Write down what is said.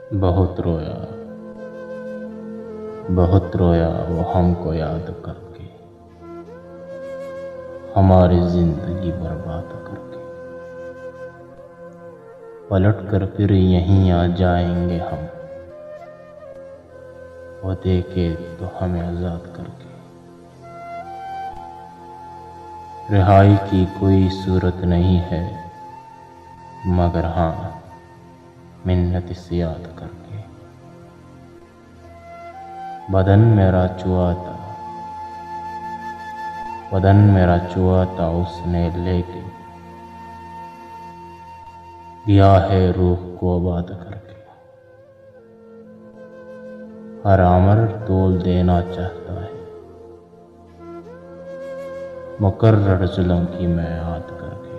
बहुत रोया, बहुत रोया वो हमको याद करके, हमारी जिंदगी बर्बाद करके। पलट कर फिर यहीं आ जाएंगे हम, वो देखे तो हमें आज़ाद करके। रिहाई की कोई सूरत नहीं है, मगर हाँ मिन्नत से याद करके। बदन मेरा चुआ था, बदन मेरा चुआ था उसने लेके, गया है रूह को आबाद करके। हर अमर तोल देना चाहता है, मुकर्रर जुल्म की मैं याद करके।